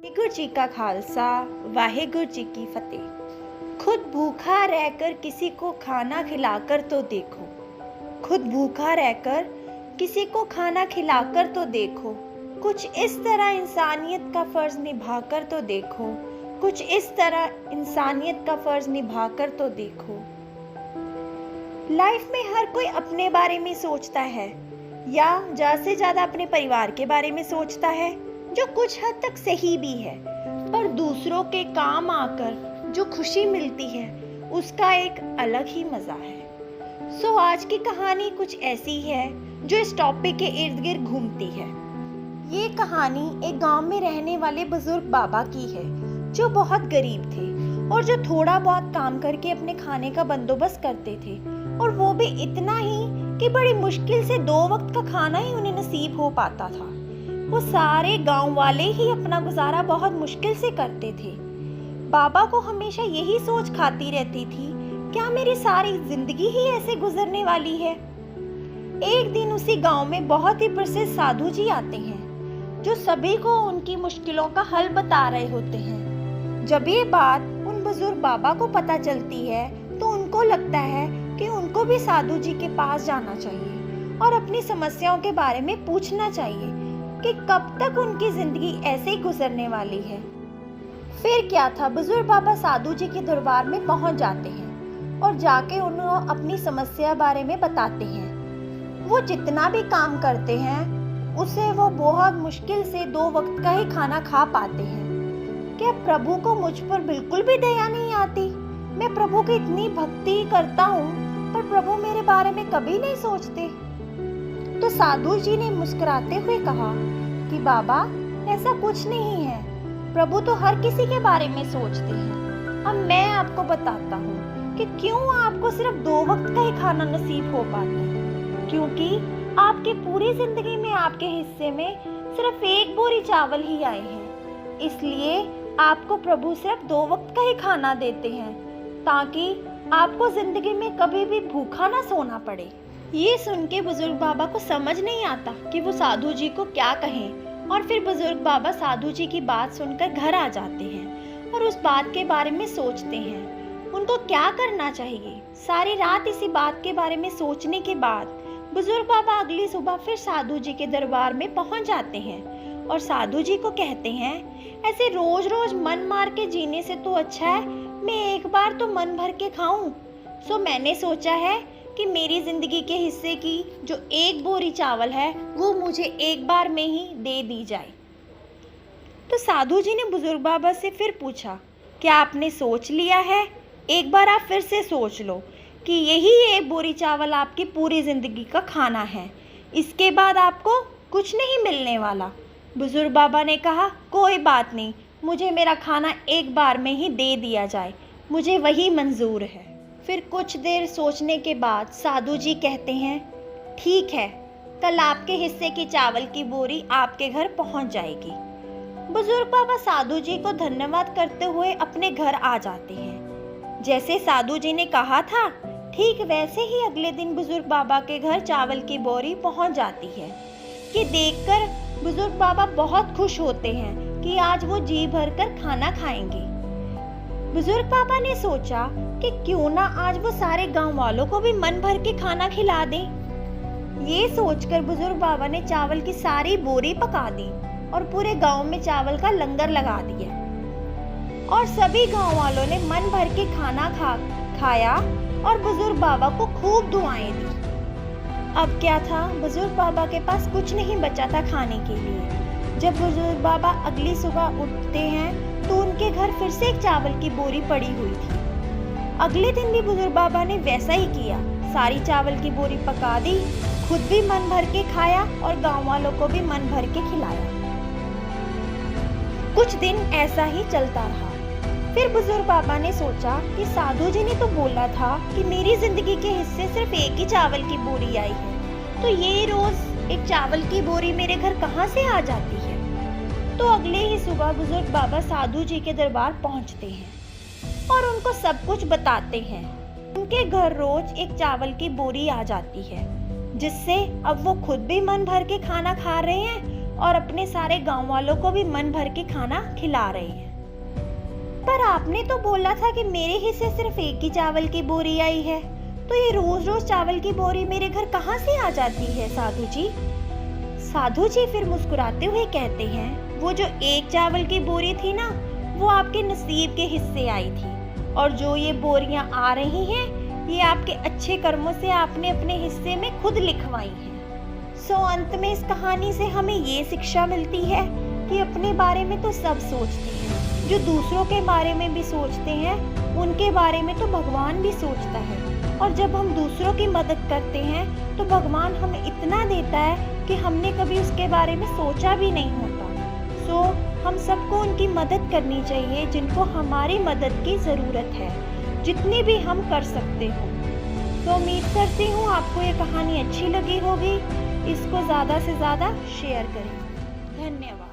वाहिगुरु जी का खालसा, वाहिगुरु जी की फतेह। खुद भूखा रहकर किसी को खाना खिलाकर तो देखो, खुद भूखा रहकर किसी को खाना खिलाकर तो देखो, कुछ इस तरह इंसानियत का फर्ज निभाकर तो देखो, कुछ इस तरह इंसानियत का फर्ज निभाकर तो देखो। लाइफ में हर कोई अपने बारे में सोचता है या ज़्यादा से ज़्यादा अपने परिवार के बारे में सोचता है, जो कुछ हद तक सही भी है, पर दूसरों के काम आकर जो खुशी मिलती है उसका एक अलग ही मज़ा है। सो आज की कहानी कुछ ऐसी है जो इस टॉपिक के इर्द गिर्द घूमती है। ये कहानी एक गांव में रहने वाले बुजुर्ग बाबा की है जो बहुत गरीब थे और जो थोड़ा बहुत काम करके अपने खाने का बंदोबस्त करते थे, और वो भी इतना ही कि बड़ी मुश्किल से 2 वक्त का खाना ही उन्हें नसीब हो पाता था। वो सारे गांव वाले ही अपना गुजारा बहुत मुश्किल से करते थे। बाबा को हमेशा यही सोच खाती रहती थी, क्या मेरी सारी जिंदगी ही ऐसे गुजरने वाली है। एक दिन उसी गांव में बहुत ही प्रसिद्ध साधु जी आते हैं जो सभी को उनकी मुश्किलों का हल बता रहे होते हैं। जब ये बात उन बुजुर्ग बाबा को पता चलती है तो उनको लगता है कि उनको भी साधु जी के पास जाना चाहिए और अपनी समस्याओं के बारे में पूछना चाहिए कि कब तक उनकी जिंदगी ऐसे ही गुजरने वाली है। फिर क्या था, बुजुर्ग बाबा साधु जी के दरबार में पहुंच जाते हैं और जाके उन्हें अपनी समस्या बारे में बताते हैं। वो जितना भी काम करते हैं उसे वो बहुत मुश्किल से 2 वक्त का ही खाना खा पाते हैं। क्या प्रभु को मुझ पर बिल्कुल भी दया नहीं आती? मैं प्रभु की इतनी भक्ति करता हूँ पर प्रभु मेरे बारे में कभी नहीं सोचते। तो साधु जी ने मुस्कुराते हुए कहा कि बाबा, ऐसा कुछ नहीं है, प्रभु तो हर किसी के बारे में सोचते हैं। अब मैं आपको बताता हूँ कि क्यों आपको सिर्फ 2 वक्त का ही खाना नसीब हो पाता है। क्योंकि आपकी पूरी जिंदगी में आपके हिस्से में सिर्फ 1 बोरी चावल ही आए हैं, इसलिए आपको प्रभु सिर्फ 2 वक्त का ही खाना देते हैं ताकि आपको जिंदगी में कभी भी भूखा ना सोना पड़े। ये सुन के बुजुर्ग बाबा को समझ नहीं आता कि वो साधु जी को क्या कहें, और फिर बुजुर्ग बाबा साधु जी की बात सुनकर घर आ जाते हैं और उस बात के बारे में सोचते हैं उनको क्या करना चाहिए। सारी रात इसी बात के बारे में सोचने के बाद बुजुर्ग बाबा अगली सुबह फिर साधु जी के दरबार में पहुंच जाते हैं और साधु जी को कहते हैं, ऐसे रोज रोज मन मार के जीने से तो अच्छा है मैं एक बार तो मन भर के खाऊं। सो मैंने सोचा है कि मेरी जिंदगी के हिस्से की जो 1 बोरी चावल है वो मुझे एक बार में ही दे दी जाए। तो साधु जी ने बुजुर्ग बाबा से फिर पूछा, क्या आपने सोच लिया है? एक बार आप फिर से सोच लो कि यही 1 बोरी चावल आपकी पूरी जिंदगी का खाना है, इसके बाद आपको कुछ नहीं मिलने वाला। बुजुर्ग बाबा ने कहा, कोई बात नहीं, मुझे मेरा खाना एक बार में ही दे दिया जाए, मुझे वही मंजूर है। फिर कुछ देर सोचने के बाद साधु जी कहते हैं, ठीक है, कल आपके हिस्से की चावल की बोरी आपके घर पहुंच जाएगी। बुजुर्ग बाबा साधु जी को धन्यवाद करते हुए अपने घर आ जाते हैं। जैसे साधु जी ने कहा था ठीक वैसे ही अगले दिन बुजुर्ग बाबा के घर चावल की बोरी पहुंच जाती है। कि देखकर बुजुर्ग बाबा बहुत खुश होते हैं कि आज वो जी भरकर खाना खाएंगे। बुजुर्ग बाबा ने सोचा कि क्यों ना आज वो सारे गांव वालों को भी मन भर के खाना खिला दें। ये सोचकर बुजुर्ग बाबा ने चावल की सारी बोरी पका दी और पूरे गांव में चावल का लंगर लगा दिया और सभी गांव वालों ने मन भर के खाना खाया और बुजुर्ग बाबा को खूब दुआएं दी। अब क्या था, बुजुर्ग बाबा के पास कुछ नहीं बचा था खाने के लिए। जब बुजुर्ग बाबा अगली सुबह उठते हैं तो उनके घर फिर से एक चावल की बोरी पड़ी हुई थी। अगले दिन भी बुजुर्ग बाबा ने वैसा ही किया, सारी चावल की बोरी पका दी, खुद भी मन भर के खाया और गांव वालों को भी मन भर के खिलाया। कुछ दिन ऐसा ही चलता रहा। फिर बुजुर्ग बाबा ने सोचा कि साधु जी ने तो बोला था कि मेरी जिंदगी के हिस्से सिर्फ 1 ही चावल की बोरी आई है, तो ये रोज 1 चावल की बोरी मेरे घर कहाँ से आ जाती है। तो अगले ही सुबह बुजुर्ग बाबा साधु जी के दरबार पहुंचते हैं और उनको सब कुछ बताते हैं। उनके घर रोज 1 चावल की बोरी आ जाती है, जिससे अब वो खुद भी मन भर के खाना खा रहे हैं और अपने सारे गांव वालों को भी मन भर के खाना खिला रहे हैं। पर आपने तो बोला था कि मेरे हिस्से सिर्फ एक ही चावल की बोरी आई है, तो ये रोज रोज चावल की बोरी मेरे घर कहाँ से आ जाती है साधु जी? साधु जी फिर मुस्कुराते हुए कहते हैं, वो जो एक चावल की बोरी थी ना, वो आपके नसीब के हिस्से आई थी, और जो ये बोरियां आ रही हैं, ये आपके अच्छे कर्मों से आपने अपने हिस्से में खुद लिखवाई हैं। सो अंत में इस कहानी से हमें ये शिक्षा मिलती है कि अपने बारे में तो सब सोचते हैं, जो दूसरों के बारे में भी सोचते हैं, उनके बारे में तो भगवान भी सोचता है। और जब हम दूसरों की मदद करते हैं तो भगवान हमें इतना देता है कि हमने कभी उसके बारे में सोचा भी नहीं होता। सो हम सबको उनकी मदद करनी चाहिए जिनको हमारी मदद की ज़रूरत है, जितनी भी हम कर सकते हो। तो उम्मीद करती हूँ आपको ये कहानी अच्छी लगी होगी। इसको ज़्यादा से ज़्यादा शेयर करें। धन्यवाद।